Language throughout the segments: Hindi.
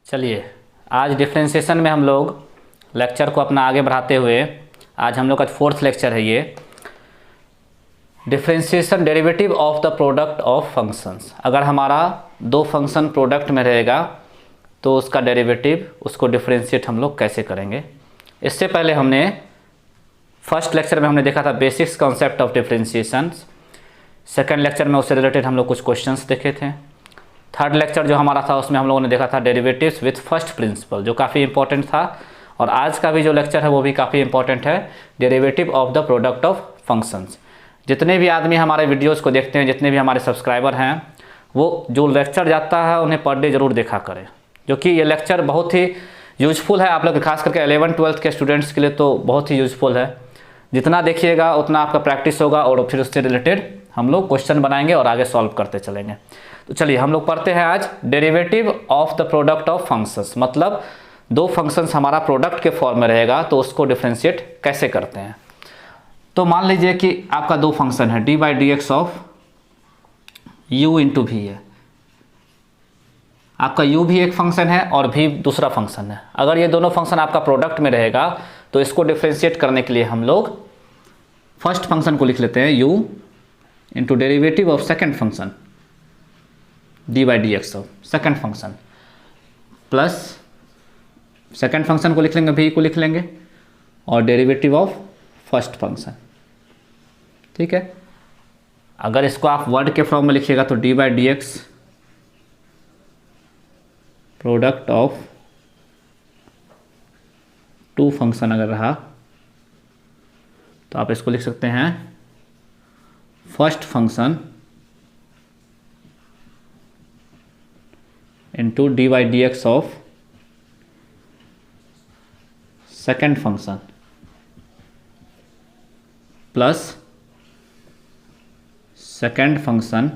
चलिए आज डिफ्रेंशिएशन में हम लोग लेक्चर को अपना आगे बढ़ाते हुए आज हम लोग का 4th लेक्चर है ये differentiation derivative of the product of functions. अगर हमारा दो फंक्शन प्रोडक्ट में रहेगा तो उसका डेरिवेटिव उसको डिफ्रेंशिएट हम लोग कैसे करेंगे। इससे पहले हमने फर्स्ट लेक्चर में हमने देखा था basics concept of differentiation. Second lecture में उससे रिलेटेड हम लोग कुछ क्वेश्चंस देखे थे। थर्ड लेक्चर जो हमारा था उसमें हम लोगों ने देखा था डेरिवेटिव्स विथ फर्स्ट प्रिंसिपल, जो काफ़ी इंपॉर्टेंट था। और आज का भी जो लेक्चर है वो भी काफ़ी इंपॉर्टेंट है, derivative of the product of functions. जितने भी आदमी हमारे वीडियोस को देखते हैं, जितने भी हमारे सब्सक्राइबर हैं, वो जो लेक्चर जाता है उन्हें पर डे ज़रूर देखा करें, क्योंकि ये लेक्चर बहुत ही यूजफुल है आप लोग, खास करके 11th-12th के स्टूडेंट्स के लिए तो बहुत ही यूजफुल है। जितना देखिएगा उतना आपका प्रैक्टिस होगा और फिर उससे रिलेटेड हम लोग क्वेश्चन बनाएंगे और आगे सॉल्व करते चलेंगे। तो चलिए हम लोग पढ़ते हैं आज derivative of the product of functions. मतलब दो फंक्शंस हमारा प्रोडक्ट के फॉर्म में रहेगा तो उसको डिफ्रेंशिएट कैसे करते हैं। तो मान लीजिए कि आपका दो फंक्शन है dy/dx of u into we है। आपका u भी एक फंक्शन है और v दूसरा फंक्शन है। अगर ये दोनों फंक्शन आपका प्रोडक्ट में रहेगा तो इसको डिफ्रेंशिएट करने के लिए हम लोग फर्स्ट फंक्शन को लिख लेते हैं u into derivative of second function dy/dx of second function, plus second function को लिख लेंगे v को लिख लेंगे और डेरिवेटिव ऑफ फर्स्ट फंक्शन। ठीक है, अगर इसको आप वर्ड के फॉर्म में लिखिएगा तो dy/dx product of two function अगर रहा तो आप इसको लिख सकते हैं first function into dy/dx of second function plus second function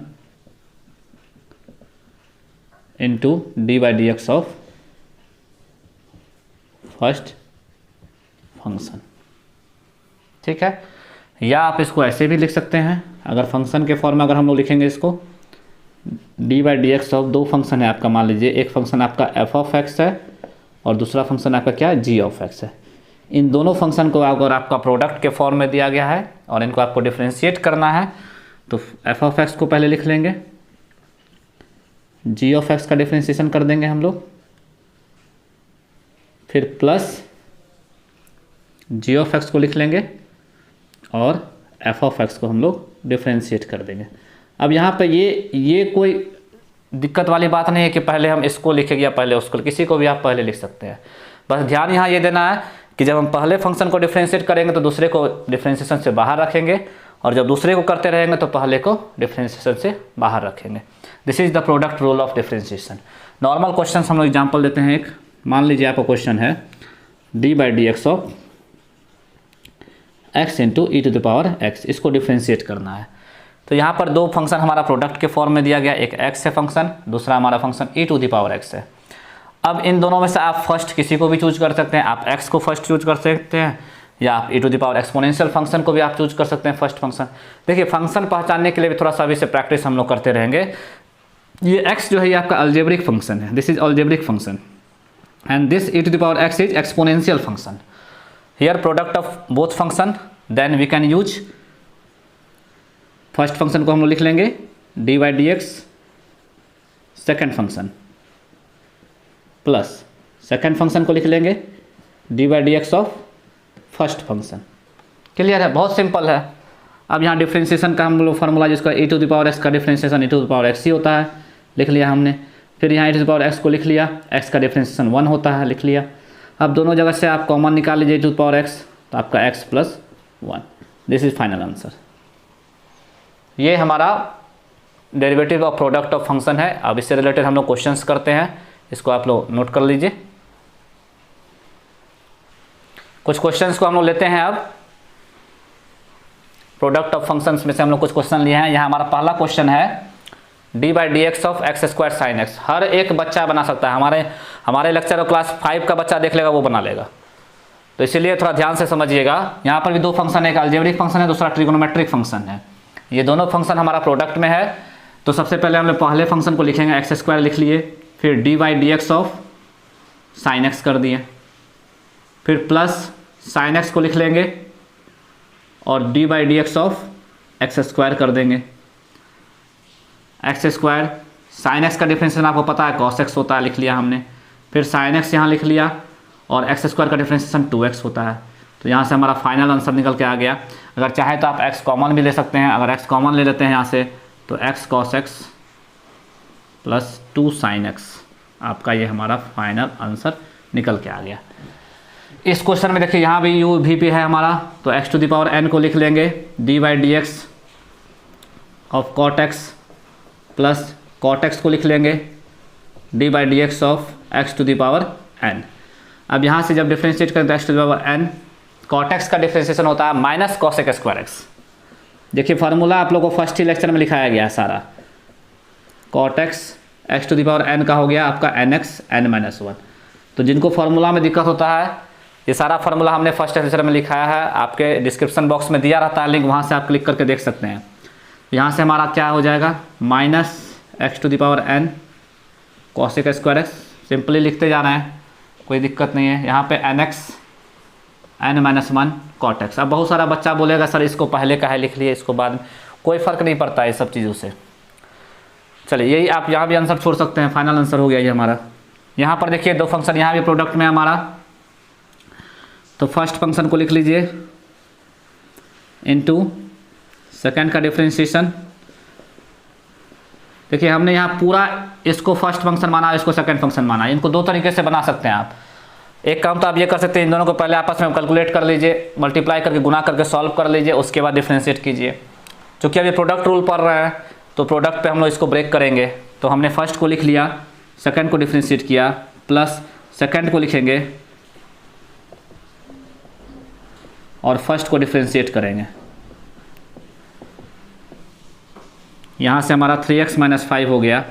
into dy/dx of first function. ठीक है, या आप इसको ऐसे भी लिख सकते हैं, अगर फंक्शन के फॉर्म में अगर हम लोग लिखेंगे इसको dy/dx ऑफ दो फंक्शन है आपका, मान लीजिए एक फंक्शन आपका f(x) है और दूसरा फंक्शन आपका क्या है g(x) है। इन दोनों फंक्शन को अगर आपका प्रोडक्ट के फॉर्म में दिया गया है और इनको आपको डिफ्रेंशिएट करना है तो f(x) को पहले लिख लेंगे, g(x) का डिफ्रेंशिएशन कर देंगे हम लोग, फिर प्लस g(x) को लिख लेंगे और f(x) को हम लोग डिफ्रेंशिएट कर देंगे। अब यहाँ पे ये कोई दिक्कत वाली बात नहीं है कि पहले हम इसको लिखेंगे या पहले उसको, किसी को भी आप पहले लिख सकते हैं। बस ध्यान यहाँ ये देना है कि जब हम पहले फंक्शन को डिफ्रेंशिएट करेंगे तो दूसरे को डिफ्रेंशिएशन से बाहर रखेंगे, और जब दूसरे को करते रहेंगे तो पहले को डिफ्रेंशिएशन से बाहर रखेंगे। This is the product rule of differentiation. Normal question हम लोग एग्जाम्पल देते हैं। एक मान लीजिए आपका क्वेश्चन है dy/dx of x into e⁻x, इसको डिफ्रेंशिएट करना है। तो यहाँ पर दो फंक्शन हमारा प्रोडक्ट के फॉर्म में दिया गया, एक x है फंक्शन, दूसरा हमारा फंक्शन e⁻x है। अब इन दोनों में से आप फर्स्ट किसी को भी चूज कर सकते हैं, आप x को फर्स्ट चूज कर सकते हैं या आप e⁻ एक्सपोनेंशियल फंक्शन को भी आप चूज कर सकते हैं फर्स्ट फंक्शन। देखिए फंक्शन पहचानने के लिए भी थोड़ा सा अभी से प्रैक्टिस हम लोग करते रहेंगे। ये x जो है ये आपका अलजेब्रिक फंक्शन है, this is algebraic function, and this e⁻x is exponential function. Here product of both function, then we can use first function को हम लोग लिख लेंगे dy/dx second function, plus second function को लिख लेंगे dy/dx of first function. Clear है, बहुत सिंपल है। अब यहाँ डिफ्रेंशिएशन का हम लोग फार्मूला जिसका e⁻x का डिफ्रेंशिएशन e⁻x ही होता है, लिख लिया हमने। फिर यहाँ e⁻x को लिख लिया, x का डिफ्रेंशिएशन 1 होता है, लिख लिया। अब दोनों जगह से आप कॉमन निकाल लीजिए e⁻x, तो आपका x + 1, this is final answer. ये हमारा derivative of product of function है। अब इससे रिलेटेड हम लोग क्वेश्चंस करते हैं, इसको आप लोग नोट कर लीजिए। कुछ क्वेश्चंस को हम लोग लेते हैं। अब प्रोडक्ट ऑफ फंक्शंस में से हम लोग कुछ क्वेश्चन लिए हैं। यहाँ हमारा पहला क्वेश्चन है dy/dx of x² sin x। हर एक बच्चा बना सकता है, हमारे लेक्चर और क्लास 5 का बच्चा देख लेगा वो बना लेगा, तो इसीलिए थोड़ा ध्यान से समझिएगा। यहाँ पर भी दो फंक्शन है, एक अलजेब्रिक फंक्शन है, दूसरा ट्रिगोनोमेट्रिक फंक्शन है। ये दोनों फंक्शन हमारा प्रोडक्ट में है। तो सबसे पहले हम लोग पहले फंक्शन को लिखेंगे x² लिख लिए, फिर dy/dx ऑफ साइन एक्स कर दिए, फिर प्लस साइन एक्स को लिख लेंगे और D by D x of x square कर देंगे। एक्स स्क्वायर साइन एक्स का डिफ्रेंशिएशन आपको पता है कॉस एक्स होता है, लिख लिया हमने। फिर साइन एक्स यहाँ लिख लिया और एक्स स्क्वायर का डिफ्रेंशिएशन 2x होता है। तो यहाँ से हमारा फाइनल आंसर निकल के आ गया। अगर चाहे तो आप x कॉमन भी ले सकते हैं। अगर x कॉमन ले लेते हैं यहाँ से तो x cos x plus 2 sin x आपका ये हमारा फाइनल आंसर निकल के आ गया। इस क्वेश्चन में देखिए यहाँ भी u v p है हमारा, तो x to the power n को लिख लेंगे D by D x of cot X plus cot X को लिख लेंगे D by D x of X to the power n। अब यहाँ से जब डिफ्रेंशिएट करें तो X to the power n, cot X का डिफ्रेंशिएशन होता है minus cos X square X. देखिए फार्मूला आप लोगों को फर्स्ट ही लेक्चर में लिखाया गया है सारा। Cot X to the power n का हो गया आपका एन एक्स एन माइनस 1। तो जिनको फार्मूला में दिक्कत होता है, ये सारा फार्मूला हमने फर्स्ट लेक्चर में लिखाया है, आपके डिस्क्रिप्शन बॉक्स में दिया रहता है लिंक, वहाँ से आप क्लिक करके देख सकते हैं। यहाँ से हमारा क्या हो जाएगा minus X to the power n cos X square X, simply लिखते जा रहे हैं, कोई दिक्कत नहीं है। यहाँ पे N X N minus 1 cot X. अब बहुत सारा बच्चा बोलेगा सर इसको पहले का है लिख लिए, इसको बाद में, कोई फ़र्क नहीं पड़ता है सब चीज़ों से। चलिए यही आप यहाँ भी आंसर छोड़ सकते हैं, फाइनल आंसर हो गया ये हमारा। यहाँ पर देखिए दो फंक्शन यहाँ भी प्रोडक्ट में हमारा, तो फर्स्ट फंक्शन को लिख लीजिए इनटू सेकेंड का डिफ्रेंशिएशन। देखिए हमने यहाँ पूरा इसको फर्स्ट फंक्शन माना, इसको सेकंड फंक्शन माना। इनको दो तरीके से बना सकते हैं आप। एक काम तो आप ये कर सकते हैं, इन दोनों को पहले आपस में कैलकुलेट कर लीजिए, मल्टीप्लाई करके गुना करके सॉल्व कर लीजिए, उसके बाद डिफ्रेंशिएट कीजिए। क्योंकि अभी प्रोडक्ट रूल पढ़ रहे हैं तो प्रोडक्ट पे हम लोग इसको ब्रेक करेंगे। तो हमने फर्स्ट को लिख लिया, सेकंड को डिफ्रेंशिएट किया, प्लस सेकंड को लिखेंगे और फर्स्ट को डिफ्रेंशिएट करेंगे। यहाँ से हमारा 3x माइनस 5 हो गया।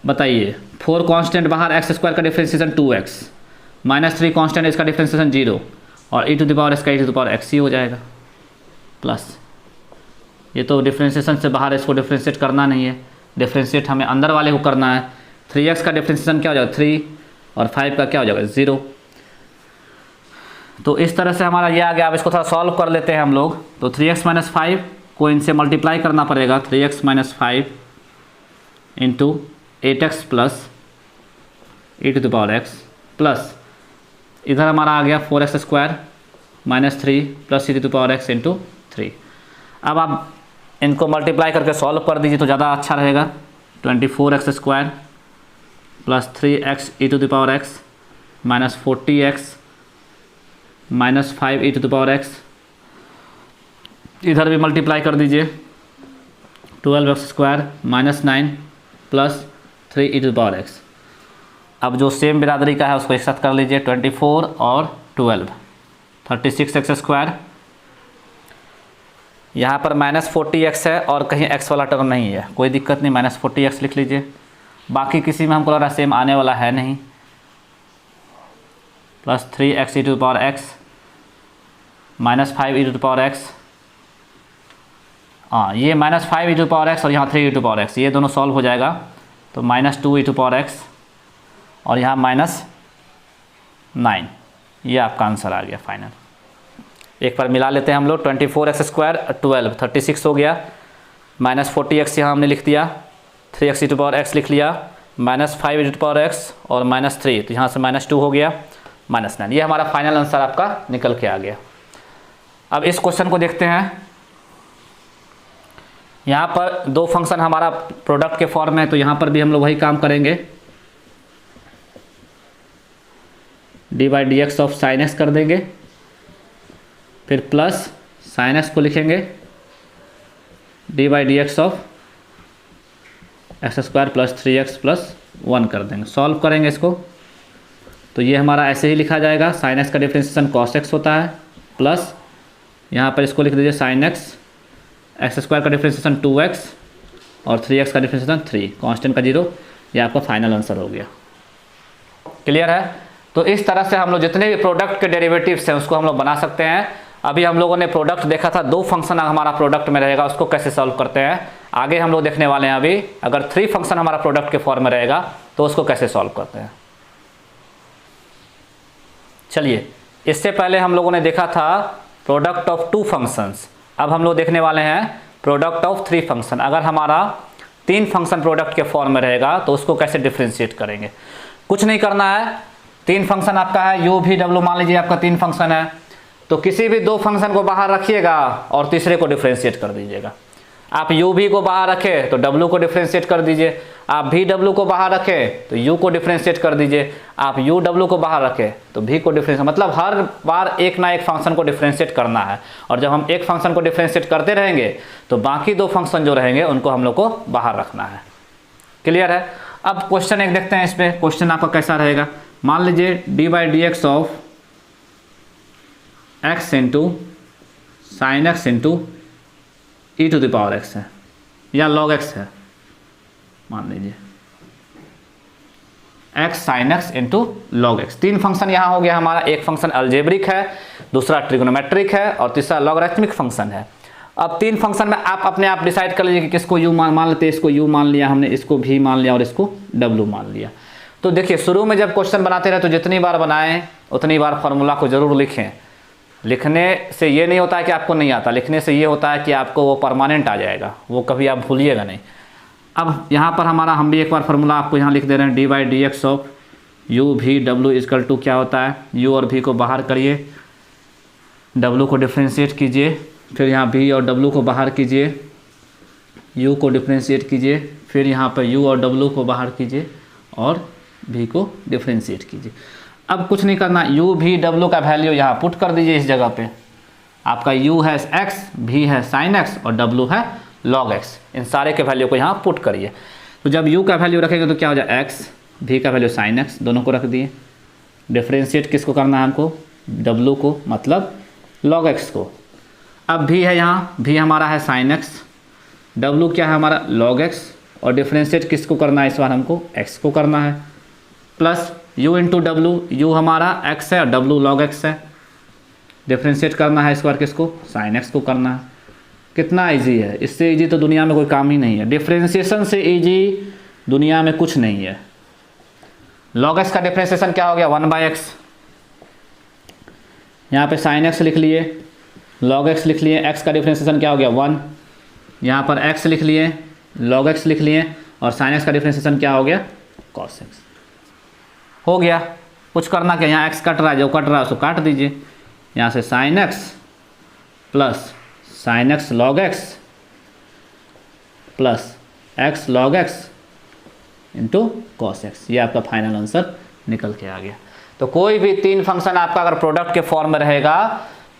बताइए 4 कांस्टेंट बाहर, एक्स स्क्वायर का डिफ्रेंशिएशन 2x माइनस 3 कांस्टेंट, इसका डिफ्रेंशिएशन 0 और e टू द पावर इसका e to the power x ही हो जाएगा। प्लस ये तो डिफ्रेंशिएशन से बाहर, इसको डिफ्रेंशिएट करना नहीं है, डिफ्रेंशिएट हमें अंदर वाले को करना है। 3x का डिफ्रेंशिएशन क्या हो जाएगा 3 और 5 का क्या हो जाएगा 0। तो इस तरह से हमारा ये आ गया। अब इसको थोड़ा सॉल्व कर लेते हैं हम लोग। तो 3x माइनस 5 को इनसे मल्टीप्लाई करना पड़ेगा, 3x minus 5 into 8x plus e to the power x plus इधर हमारा आ गया 4x square minus 3 plus e to the power x into 3। अब आप इनको मल्टीप्लाई करके सॉल्व कर दीजिए तो ज़्यादा अच्छा रहेगा। 24x square plus 3x e to the power x minus 40x minus 5 e to the power x, इधर भी मल्टीप्लाई कर दीजिए 12x square minus 9 plus 3 e to the power x। अब जो सेम बिरादरी का है उसको एक साथ कर लीजिए, 24 और 12 36x स्क्वायर। यहाँ पर माइनस 40x है और कहीं x वाला टर्म नहीं है, कोई दिक्कत नहीं, माइनस 40x लिख लीजिए। बाकी किसी में हमको लग रहा है सेम आने वाला है नहीं। Plus 3x e to the power x minus 5 e to the power x। हाँ ये minus 5 e to the power x और यहाँ 3 e to the power x, ये दोनों सॉल्व हो जाएगा तो minus 2 e to the power x और यहाँ माइनस 9। ये आपका आंसर आ गया फाइनल। एक बार मिला लेते हैं हम लोग, 24x स्क्वायर 12 36 हो गया, माइनस 40x यहाँ हमने लिख दिया, 3x e to the power x लिख लिया, minus 5 e to the power x और माइनस 3, तो यहाँ से माइनस 2 हो गया, माइनस 9। ये हमारा फाइनल आंसर आपका निकल के आ गया। अब इस क्वेश्चन को देखते हैं। यहाँ पर दो फंक्शन हमारा प्रोडक्ट के फॉर्म में है, तो यहाँ पर भी हम लोग वही काम करेंगे, D by D x of sine x कर देंगे, फिर प्लस साइन एक्स को लिखेंगे D by D x of x square plus 3x plus 1 कर देंगे। सॉल्व करेंगे इसको तो ये हमारा ऐसे ही लिखा जाएगा, साइन एक्स का डिफ्रेंशिएशन कॉस एक्स होता है, प्लस यहाँ पर इसको लिख दीजिए साइन एक्स, एक्स स्क्वायर का डिफ्रेंशिएशन 2x और 3x का डिफ्रेंशिएशन 3, कांस्टेंट का 0। ये आपका फाइनल आंसर हो गया। क्लियर है? तो इस तरह से हम लोग जितने भी प्रोडक्ट के डेरिवेटिव्स हैं उसको हम लोग बना सकते हैं। अभी हम लोगों ने प्रोडक्ट देखा था, दो फंक्शन हमारा प्रोडक्ट में रहेगा, उसको कैसे सॉल्व करते हैं आगे हम लोग देखने वाले हैं। अभी अगर 3 फंक्शन हमारा प्रोडक्ट के फॉर्म में रहेगा तो उसको कैसे सॉल्व करते हैं। चलिए, इससे पहले हम लोगों ने देखा था प्रोडक्ट ऑफ 2 फंक्शंस, अब हम लोग देखने वाले हैं प्रोडक्ट ऑफ 3 फंक्शन। अगर हमारा 3 फंक्शन प्रोडक्ट के फॉर्म में रहेगा तो उसको कैसे डिफ्रेंशिएट करेंगे। कुछ नहीं करना है, 3 फंक्शन आपका है, u v w, मान लीजिए आपका 3 फंक्शन है, तो किसी भी 2 फंक्शन को बाहर रखिएगा और तीसरे को डिफ्रेंशिएट कर दीजिएगा। आप u v को बाहर रखें तो w को डिफ्रेंशिएट कर दीजिए, आप v w को बाहर रखें तो u को डिफ्रेंशिएट कर दीजिए, आप u w को बाहर रखें तो v को डिफ्रेंशिएट, मतलब हर बार एक ना एक फंक्शन को डिफ्रेंशिएट करना है। और जब हम एक फंक्शन को डिफ्रेंशिएट करते रहेंगे तो बाकी 2 फंक्शन जो रहेंगे उनको हम लोग को बाहर रखना है। क्लियर है। अब क्वेश्चन एक देखते हैं, इस पर क्वेश्चन आपका कैसा रहेगा। मान लीजिए d/dx of x into sine x into e to the power x है या log x है, मान लीजिए x sine x into log X. 3 function यहाँ हो गया हमारा, एक फंक्शन अलजेब्रिक है, दूसरा ट्रिग्नोमेट्रिक है और तीसरा लॉगरिथमिक फंक्शन है। अब 3 फंक्शन में आप अपने आप डिसाइड कर लीजिए कि किसको u मान लेते हैं, इसको u मान लिया हमने, इसको v मान लिया और इसको w मान लिया। तो देखिए, शुरू में जब क्वेश्चन बनाते रहे तो जितनी बार बनाएं उतनी बार फॉर्मूला को जरूर लिखें। लिखने से ये नहीं होता है कि आपको नहीं आता, लिखने से ये होता है कि आपको वो परमानेंट आ जाएगा, वो कभी आप भूलिएगा नहीं। अब यहाँ पर हमारा, हम भी एक बार फार्मूला आपको यहाँ लिख दे रहे हैं, d/dx of u v w equal to क्या होता है, u और v को बाहर करिए, w को डिफ्रेंशिएट कीजिए, फिर यहाँ v और w को बाहर कीजिए, u को डिफ्रेंशिएट कीजिए, फिर यहाँ पर u और w को बाहर कीजिए और v को डिफ्रेंशिएट कीजिए। अब कुछ नहीं करना, u v w का वैल्यू यहाँ पुट कर दीजिए इस जगह पे। आपका u है x, v है साइन x और w है log x। इन सारे के वैल्यू को यहाँ पुट करिए। तो जब u का वैल्यू रखेंगे तो क्या हो जाए x, v का वैल्यू साइन x, दोनों को रख दिए। डिफ्रेंशिएट किसको करना है हमको, w को, मतलब log x को। अब v है यहाँ, v हमारा है साइन x, w क्या है हमारा log x, और डिफ्रेंशिएट किसको करना है इस बार हमको, x को करना है, plus u into W, u हमारा x है और w log x है। डिफ्रेंशिएट करना है इस बार किसको, साइन x को करना है। कितना इजी है, इससे इजी तो दुनिया में कोई काम ही नहीं है। डिफ्रेंशिएशन से इजी दुनिया में कुछ नहीं है। log x का डिफ्रेंशिएशन क्या हो गया, 1/x, यहाँ पे साइन x लिख लिए, log x लिख लिए, x का डिफ्रेंशिएशन क्या हो गया 1, यहाँ पर x लिख लिए, log x लिख लिए और साइन x का डिफ्रेंशिएशन क्या हो गया cos x। हो गया, कुछ करना क्या, यहाँ x कट रहा है, जो कट रहा है उसको काट दीजिए। यहाँ से sine x plus sine x log x plus x log x into cos x, ये आपका फाइनल आंसर निकल के आ गया। तो कोई भी 3 फंक्शन आपका अगर प्रोडक्ट के फॉर्म में रहेगा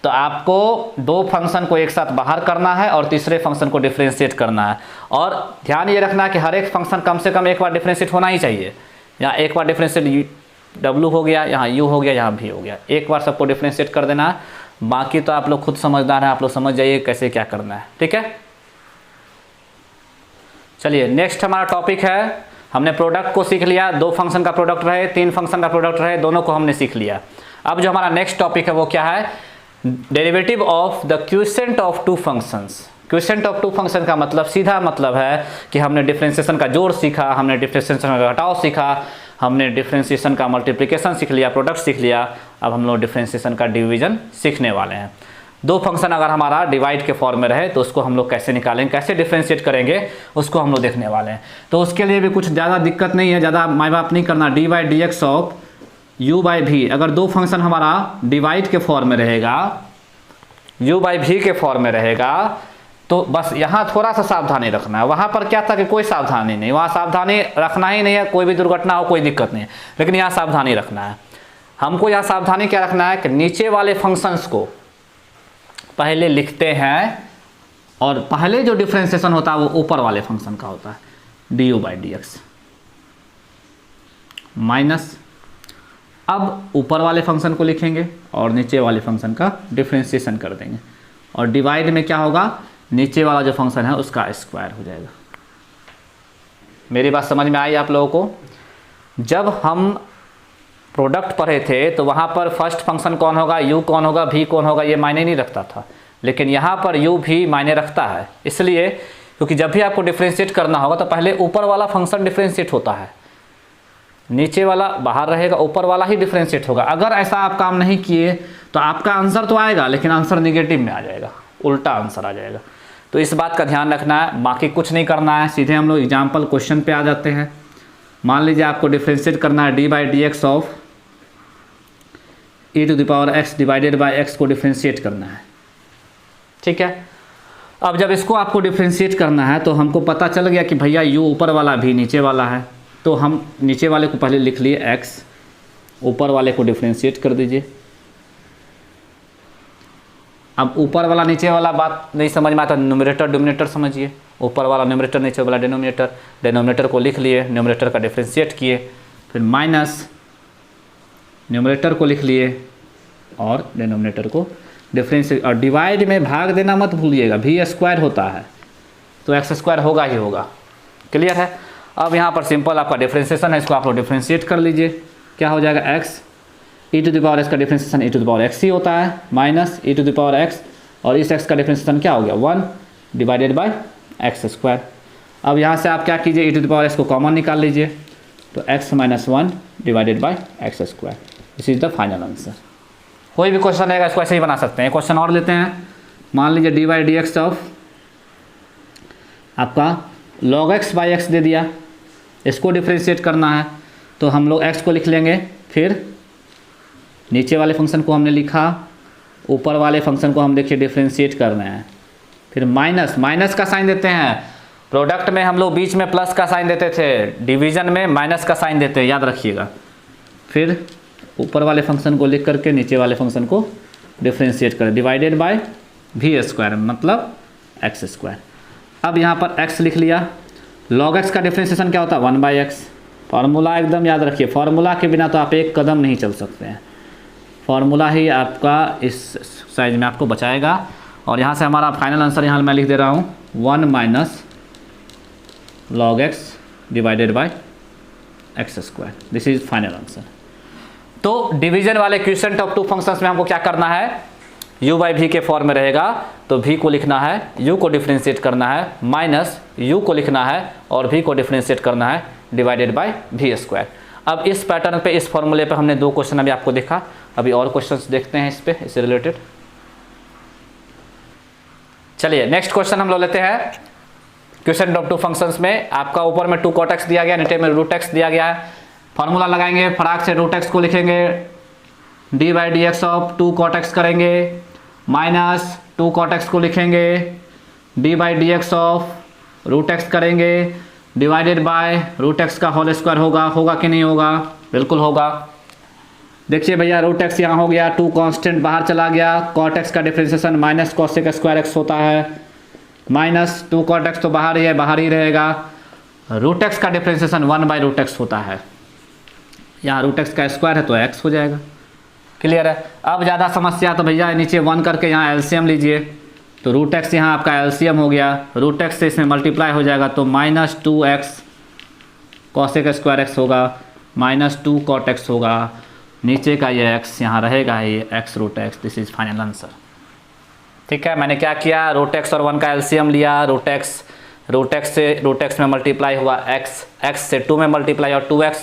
तो आपको 2 फंक्शन को एक साथ बाहर करना है और तीसरे फंक्शन को डिफ्रेंशिएट करना है। और ध्यान ये रखना है कि हर एक फंक्शन कम से कम एक बार डिफ्रेंशिएट होना ही चाहिए। यहाँ एक बार डिफ्रेंशिएट w हो गया, यहाँ u हो गया, यहाँ v हो गया, एक बार सबको डिफ्रेंशिएट कर देना है। बाकी तो आप लोग खुद समझदार हैं, आप लोग समझ जाइए कैसे क्या करना है, ठीक है। चलिए, नेक्स्ट हमारा टॉपिक है, हमने प्रोडक्ट को सीख लिया, 2 फंक्शन का प्रोडक्ट रहे, 3 फंक्शन का प्रोडक्ट रहे, दोनों को हमने सीख लिया। अब जो हमारा नेक्स्ट टॉपिक है वो क्या है, derivative of the quotient of 2 functions. Quotient of 2 function का मतलब सीधा मतलब है कि हमने डिफ्रेंशिएशन का जोड़ सीखा, हमने डिफ्रेंशिएशन का घटाव सीखा, हमने डिफ्रेंशिएशन का मल्टीप्लिकेशन सीख लिया, प्रोडक्ट सीख लिया। अब हम लोग डिफ्रेंशिएशन का डिवीजन सीखने वाले हैं। 2 फंक्शन अगर हमारा डिवाइड के फॉर्म में रहे तो उसको हम लोग कैसे निकालेंगे, कैसे डिफ्रेंशिएट करेंगे, उसको हम लोग देखने वाले हैं। तो उसके लिए भी कुछ ज़्यादा दिक्कत नहीं है, ज़्यादा माय बाप नहीं करना। d/dx ऑफ u/v, अगर 2 फंक्शन हमारा डिवाइड के फॉर्म में रहेगा, u/v के फॉर्म में रहेगा, तो बस यहाँ थोड़ा सा सावधानी रखना है। वहाँ पर क्या था कि कोई सावधानी नहीं, वहाँ सावधानी रखना ही नहीं है, कोई भी दुर्घटना हो कोई दिक्कत नहीं है, लेकिन यहाँ सावधानी रखना है। हमको यहाँ सावधानी क्या रखना है कि नीचे वाले फंक्शंस को पहले लिखते हैं और पहले जो डिफ्रेंशिएशन होता है वो ऊपर वाले फंक्शन का होता है, du/dx माइनस। अब ऊपर वाले फंक्शन को लिखेंगे और नीचे वाले फंक्शन का डिफ्रेंशिएशन कर देंगे, और डिवाइड में क्या होगा, नीचे वाला जो फंक्शन है उसका स्क्वायर हो जाएगा। मेरी बात समझ में आई आप लोगों को। जब हम प्रोडक्ट पढ़े थे तो वहाँ पर फर्स्ट फंक्शन कौन होगा, u कौन होगा, v कौन होगा, ये मायने नहीं रखता था, लेकिन यहाँ पर u v मायने रखता है। इसलिए क्योंकि जब भी आपको डिफ्रेंशिएट करना होगा तो पहले ऊपर वाला फंक्शन डिफ्रेंशिएट होता है, नीचे वाला बाहर रहेगा, ऊपर वाला ही डिफ्रेंशिएट होगा। अगर ऐसा आप काम नहीं किए तो आपका आंसर तो आएगा लेकिन आंसर निगेटिव में आ जाएगा, उल्टा आंसर आ जाएगा। तो इस बात का ध्यान रखना है, बाकी कुछ नहीं करना है, सीधे हम लोग एग्जाम्पल क्वेश्चन पे आ जाते हैं। मान लीजिए आपको डिफ्रेंशिएट करना है d/dx of e⁻x divided by x को डिफ्रेंशिएट करना है, ठीक है। अब जब इसको आपको डिफ्रेंशिएट करना है तो हमको पता चल गया कि भैया u ऊपर वाला भी नीचे वाला है, तो हम नीचे वाले को पहले लिख लिए x, ऊपर वाले को डिफ्रेंशिएट कर दीजिए। अब ऊपर वाला नीचे वाला बात नहीं समझ में आता, न्यूमरेटर डिनोमिनेटर समझिए। ऊपर वाला न्यूमरेटर, नीचे वाला डिनोमिनेटर। डिनोमिनेटर को लिख लिए, न्यूमरेटर का डिफ्रेंशिएट किए, फिर माइनस न्यूमरेटर को लिख लिए और डिनोमिनेटर को डिफ्रेंशिएट। और डिवाइड में भाग देना मत भूलिएगा, v² होता है तो x² होगा ही होगा। क्लियर है। अब यहाँ पर सिंपल आपका डिफ्रेंशिएशन है, इसको आप लोग डिफ्रेंशिएट कर लीजिए। क्या हो जाएगा, x e⁻x का डिफ्रेंशिएशन e⁻x ही होता है, माइनस e⁻x और इस x का डिफ्रेंशिएशन क्या हो गया 1 डिवाइडेड बाय x²। अब यहाँ से आप क्या कीजिए, e⁻x को कॉमन निकाल लीजिए, तो x - 1 divided by x²। This is the final answer. कोई भी क्वेश्चन रहेगा इसको ऐसे ही बना सकते हैं। क्वेश्चन और लेते हैं। मान लीजिए d/dx ऑफ आपका log x/x दे दिया, इसको डिफ्रेंशिएट करना है तो हम लोग x को लिख लेंगे, फिर नीचे वाले फंक्शन को हमने लिखा, ऊपर वाले फंक्शन को हम देखिए डिफ्रेंशिएट कर रहे हैं, फिर माइनस का साइन देते हैं। प्रोडक्ट में हम लोग बीच में प्लस का साइन देते थे, डिवीजन में माइनस का साइन देते हैं, याद रखिएगा। फिर ऊपर वाले फंक्शन को लिख करके नीचे वाले फंक्शन को डिफ्रेंशिएट करें, डिवाइडेड बाय v² मतलब x²। अब यहाँ पर x लिख लिया। log x का डिफ्रेंशिएशन क्या होता है 1/x। फार्मूला एकदम याद रखिए, फार्मूला के बिना तो आप एक कदम नहीं चल सकते हैं। फार्मूला ही आपका इस साइज में आपको बचाएगा। और यहाँ से हमारा फाइनल आंसर यहाँ मैं लिख दे रहा हूँ 1 - log x divided by x²। This is final answer. तो डिवीजन वाले क्वोशिएंट ऑफ टू फंक्शंस में हमको क्या करना है, u/v के फॉर्म में रहेगा तो v को लिखना है, u को डिफ्रेंशिएट करना है, माइनस u को लिखना है और v को डिफ्रेंशिएट करना है डिवाइडेड बाय v²। अब इस पैटर्न पे, इस फॉर्मूले पे हमने 2 क्वेश्चन अभी आपको देखा, अभी और क्वेश्चंस देखते हैं इस पे, इससे रिलेटेड। चलिए नेक्स्ट क्वेश्चन हम लोग लेते हैं। क्वोशिएंट ऑफ टू फंक्शंस में आपका ऊपर में 2 cot x दिया गया, नीचे में √x दिया गया है। फार्मूला लगाएंगे, फटाक से √x को लिखेंगे, d/dx ऑफ 2 cot x करेंगे, माइनस 2 cot x को लिखेंगे, d/dx ऑफ √x करेंगे, डिवाइडेड बाय √x का होल स्क्वायर होगा कि नहीं होगा, बिल्कुल होगा। देखिए भैया √x यहाँ हो गया, 2 कांस्टेंट बाहर चला गया, cot x का डिफ्रेंशिएशन माइनस cos² होता है, माइनस 2 cot x तो बाहर ही रहेगा। √x का डिफ्रेंशिएशन 1/√x होता है, यहाँ √x का स्क्वायर है तो x हो जाएगा। क्लियर है। अब ज़्यादा समस्या तो भैया नीचे 1 करके यहाँ एलसीएम लीजिए, तो √x यहाँ आपका एलसीएम हो गया, √x से इसमें मल्टीप्लाई हो जाएगा तो -2x cos² होगा, -2 cot x होगा, नीचे का ये x यहाँ रहेगा, ये x √x। This is final answer. ठीक है, मैंने क्या किया, √x और 1 का एलसीएम लिया, √x में मल्टीप्लाई हुआ x से 2 में मल्टीप्लाई और 2x,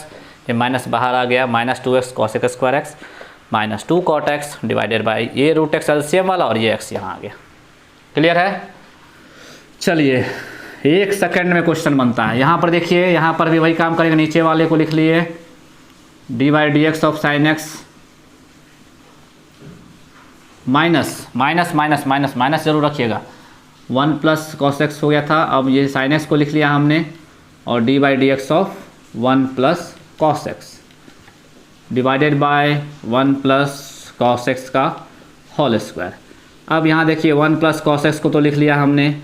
ये माइनस बाहर आ गया, -2x cos² -2 cot x divided by ये √x एलसीएम वाला और ये x यहाँ आ गया। क्लियर है। चलिए 1 सेकंड में क्वेश्चन बनता है। यहाँ पर देखिए, यहाँ पर भी वही काम करेंगे, नीचे वाले को लिख लिए d/dx of sin x minus जरूर रखिएगा, 1 + cos x हो गया था। अब ये sin x को लिख लिया हमने और d/dx of 1 + cos x divided by 1 + cos x का होल स्क्वायर। अब यहाँ देखिए 1 + cos x को तो लिख लिया हमने,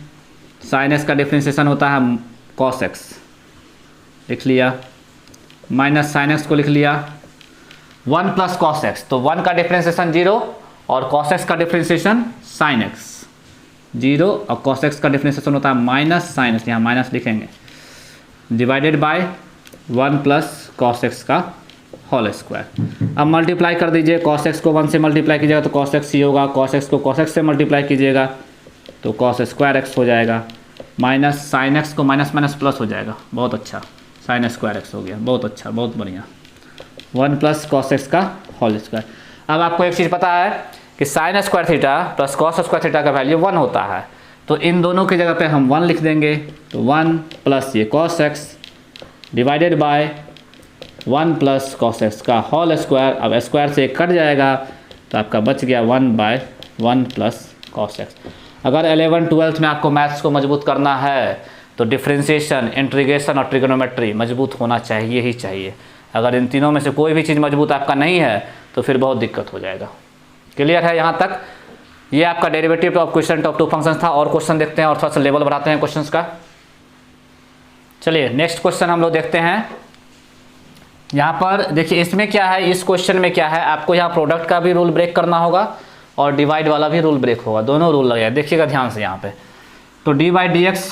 sin x का डिफ्रेंशिएशन होता है cos x, लिख लिया, माइनस sin x को लिख लिया, 1 + cos x, तो 1 का डिफ्रेंशिएशन 0 और cos x का डिफ्रेंशिएशन sin x 0 और cos x का डिफ्रेंशिएशन होता है -sin x, यहाँ माइनस लिखेंगे, डिवाइडेड बाय 1 + cos x का होल स्क्वायर। अब मल्टीप्लाई कर दीजिए, cos x को 1 से मल्टीप्लाई कीजिएगा तो cos x ही होगा, cos x को cos x से मल्टीप्लाई कीजिएगा तो cos² x हो जाएगा, माइनस sin x को माइनस प्लस हो जाएगा। बहुत अच्छा, साइन स्क्वायर एक्स हो गया। बहुत अच्छा, बहुत बढ़िया। 1 प्लस कॉस एक्स का होल स्क्वायर। अब आपको एक चीज़ पता है कि sine square theta plus cos square theta का वैल्यू 1 होता है, तो इन दोनों की जगह पे हम 1 लिख देंगे। तो 1 प्लस ये cos x divided bye 1 plus cos x का होल स्क्वायर। अब स्क्वायर से कट जाएगा तो आपका बच गया 1/1 प्लस कॉस एक्स। अगर 11 12 में आपको मैथ्स को मजबूत करना है तो डिफरेंशिएशन, इंटीग्रेशन और ट्रिग्नोमेट्री मजबूत होना चाहिए ही चाहिए। अगर इन तीनों में से कोई भी चीज़ मजबूत आपका नहीं है तो फिर बहुत दिक्कत हो जाएगा। क्लियर है यहाँ तक? ये आपका derivative of question of two function था। और क्वेश्चन देखते हैं और थोड़ा सा लेवल बढ़ाते हैं क्वेश्चंस का। चलिए नेक्स्ट क्वेश्चन हम लोग देखते हैं। यहाँ पर देखिए इसमें क्या है, इस क्वेश्चन में क्या है, आपको यहाँ प्रोडक्ट का भी रूल ब्रेक करना होगा और डिवाइड वाला भी रूल ब्रेक होगा, दोनों रूल लगे। देखिएगा ध्यान से यहाँ पे। तो डी बाई डी एक्स,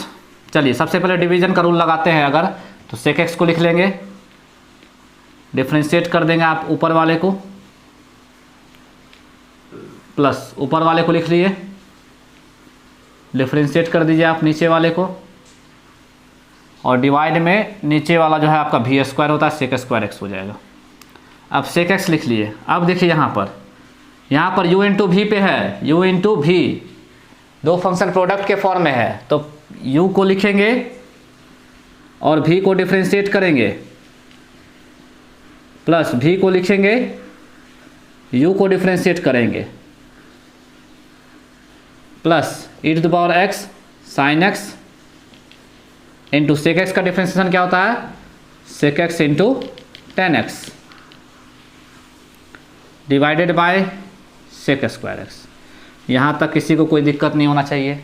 चलिए सबसे पहले डिवीजन का रूल लगाते हैं। अगर तो सेक एक्स को लिख लेंगे, डिफ्रेंशिएट कर देंगे आप ऊपर वाले को, प्लस ऊपर वाले को लिख लिए, डिफ्रेंशिएट कर दीजिए आप नीचे वाले को, और डिवाइड में नीचे वाला जो है आपका वी स्क्वायर होता है, सेक स्क्वायर एक्स हो जाएगा। अब सेक एक्स लिख लिए। अब देखिए यहाँ पर u इंटू वी पे है, u इंटू वी, दो फंक्शन प्रोडक्ट के फॉर्म में है, तो u को लिखेंगे और v को डिफ्रेंशिएट करेंगे, प्लस v को लिखेंगे, u को डिफ्रेंशिएट करेंगे, plus e to the power x sine x into sec x का डिफ्रेंशिएशन क्या होता है, sec x into tan x divided by sec square x. यहाँ तक किसी को कोई दिक्कत नहीं होना चाहिए।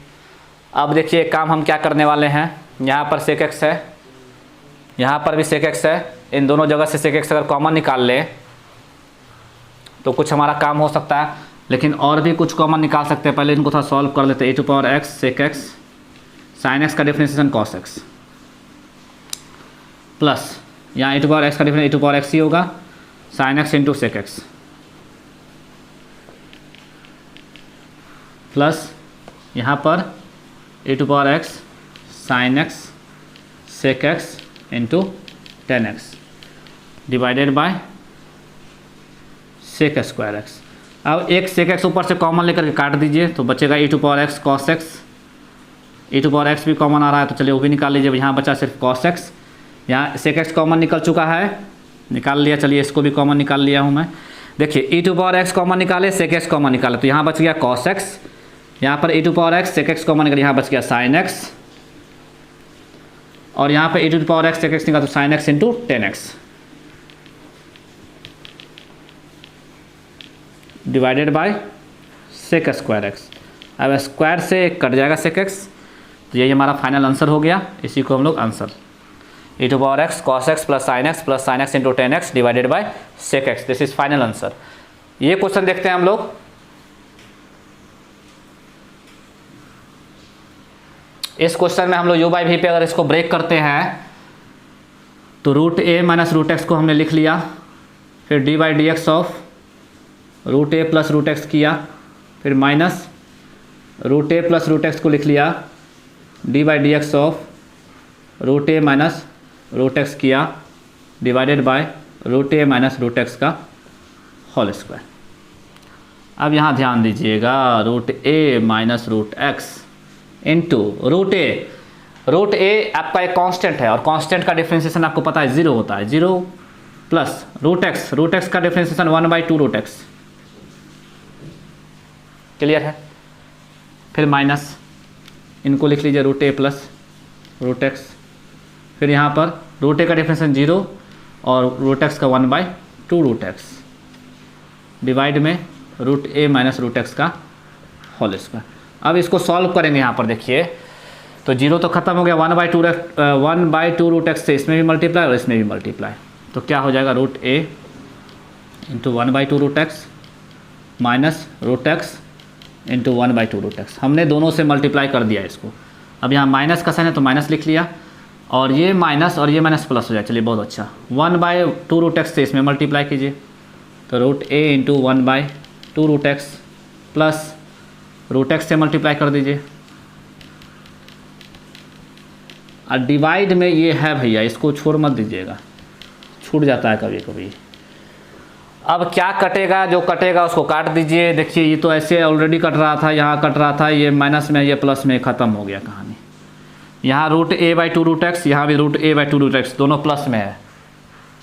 अब देखिए काम हम क्या करने वाले हैं, यहाँ पर सेक एक्स है, यहाँ पर भी सेक एक्स है, इन दोनों जगह से सेक एक्स अगर कॉमन निकाल ले तो कुछ हमारा काम हो सकता है, लेकिन और भी कुछ कॉमन निकाल सकते हैं। पहले इनको थोड़ा सॉल्व कर लेते हैं। A to power x sec x sine x का डिफ्रेंशिएशन कॉस एक्स, प्लस यहाँ ए टू पावर एक्स का difference a to power x ही होगा, sine x into sec x, plus यहाँ पर a to power x sine x sec x into tan x divided by sec square x. अब एक सेक एक्स ऊपर से कॉमन लेकर के काट दीजिए तो बचेगा a to power x cos x. A to power x भी कॉमन आ रहा है तो चलिए वो भी निकाल लीजिए। यहाँ बचा सिर्फ कॉस एक्स, यहाँ सेक एक्स कॉमन निकल चुका है, निकाल लिया। चलिए इसको भी कॉमन निकाल लिया हूँ मैं। देखिए e to power x common निकाले, सेक एक्स कॉमन निकाले, तो यहाँ बच गया कॉस एक्स, यहाँ पर e to power x sec x common निकाले, यहाँ बच गया साइन एक्स, और यहाँ पे e to power x sec x निकाला तो sine x into tan x divided by sec square x. अब स्क्वायर से कट जाएगा सेक एक्स, तो यही हमारा फाइनल आंसर हो गया। इसी को हम लोग answer e to power x cos x plus sine x into tan x divided by sec x, this is final answer. ये क्वेश्चन देखते हैं हम लोग। इस क्वेश्चन में हम लोग u बाई वी पे अगर इसको ब्रेक करते हैं तो root a minus root x को हमने लिख लिया, फिर d by D x of root a plus root x किया, फिर minus root a plus root x को लिख लिया, d by D x of root a minus root x किया divided by root a minus root x का होल स्क्वायर। अब यहाँ ध्यान दीजिएगा, root a minus root x into root a आपका एक कांस्टेंट है और कांस्टेंट का डिफरेंशिएशन आपको पता है 0 होता है, 0 प्लस रूट एक्स का डिफरेंशिएशन 1/2 रूट एक्स। क्लियर है? फिर माइनस इनको लिख लीजिए root a plus root x, फिर यहाँ पर रूट ए का डिफरेंशिएशन 0 और रूट एक्स का 1/2 रूट एक्स डिवाइड में root a minus root x का होल स्क्वायर। अब इसको सॉल्व करेंगे। यहाँ पर देखिए तो 0 तो खत्म हो गया, 1/2 रूट एक्स से इसमें भी मल्टीप्लाई और इसमें भी मल्टीप्लाई, तो क्या हो जाएगा root a into 1/2 root x minus root x into 1/2 root x. हमने दोनों से मल्टीप्लाई कर दिया इसको। अब यहाँ माइनस का साइन है तो माइनस लिख लिया, और ये माइनस प्लस हो जाए। चलिए बहुत अच्छा, 1/2 रूट एक्स से इसमें मल्टीप्लाई कीजिए तो root a into 1/2 root x plus root x से मल्टीप्लाई कर दीजिए और डिवाइड में ये है भैया, इसको छोड़ मत दीजिएगा, छूट जाता है कभी कभी। अब क्या कटेगा, जो कटेगा उसको काट दीजिए। देखिए ये तो ऐसे ऑलरेडी कट रहा था, यहाँ कट रहा था, ये माइनस में ये प्लस में, ख़त्म हो गया कहानी। यहाँ root a by two root x, यहाँ भी root a by two root x, दोनों प्लस में है,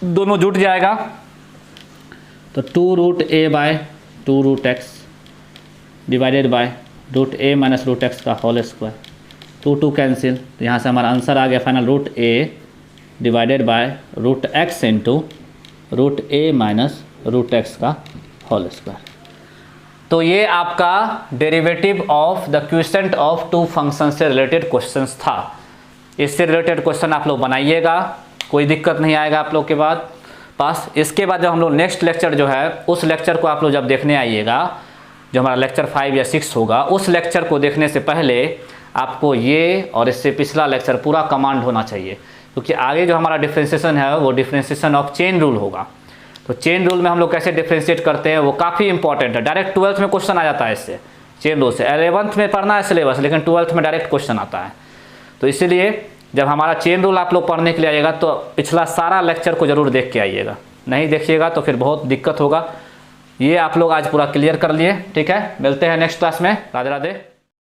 दोनों जुट जाएगा। तो two root a by two root x divided by root a minus root x का whole square, two two cancel, तो यहाँ से हमारा आंसर आ गया final root a divided by root x into root a minus root x का होल स्क्वायर। तो ये आपका derivative of the quotient of two function से रिलेटेड क्वेश्चंस था। इससे रिलेटेड क्वेश्चन आप लोग बनाइएगा, कोई दिक्कत नहीं आएगा आप लोग के पास। इसके बाद जब हम लोग नेक्स्ट लेक्चर जो है, उस लेक्चर को आप लोग जब देखने आइएगा, जो हमारा लेक्चर 5 या 6 होगा, उस लेक्चर को देखने से पहले आपको ये और इससे पिछला लेक्चर पूरा कमांड होना चाहिए, क्योंकि आगे जो हमारा डिफ्रेंशिएशन है वो डिफ्रेंशिएशन ऑफ चेन रूल होगा। तो चेन रूल में हम लोग कैसे डिफ्रेंशिएट करते हैं वो काफ़ी इंपॉर्टेंट है। डायरेक्ट 12th में क्वेश्चन आ जाता है इससे, चेन रूल से। 11th में पढ़ना है सिलेबस, लेकिन 12th में डायरेक्ट क्वेश्चन आता है। तो इसीलिए जब हमारा चेन रूल आप लोग पढ़ने के लिए आइएगा तो पिछला सारा लेक्चर को ज़रूर देख के आइएगा, नहीं देखिएगा तो फिर बहुत दिक्कत होगा। ये आप लोग आज पूरा क्लियर कर लिए, ठीक है। मिलते हैं नेक्स्ट क्लास में। राधे राधे।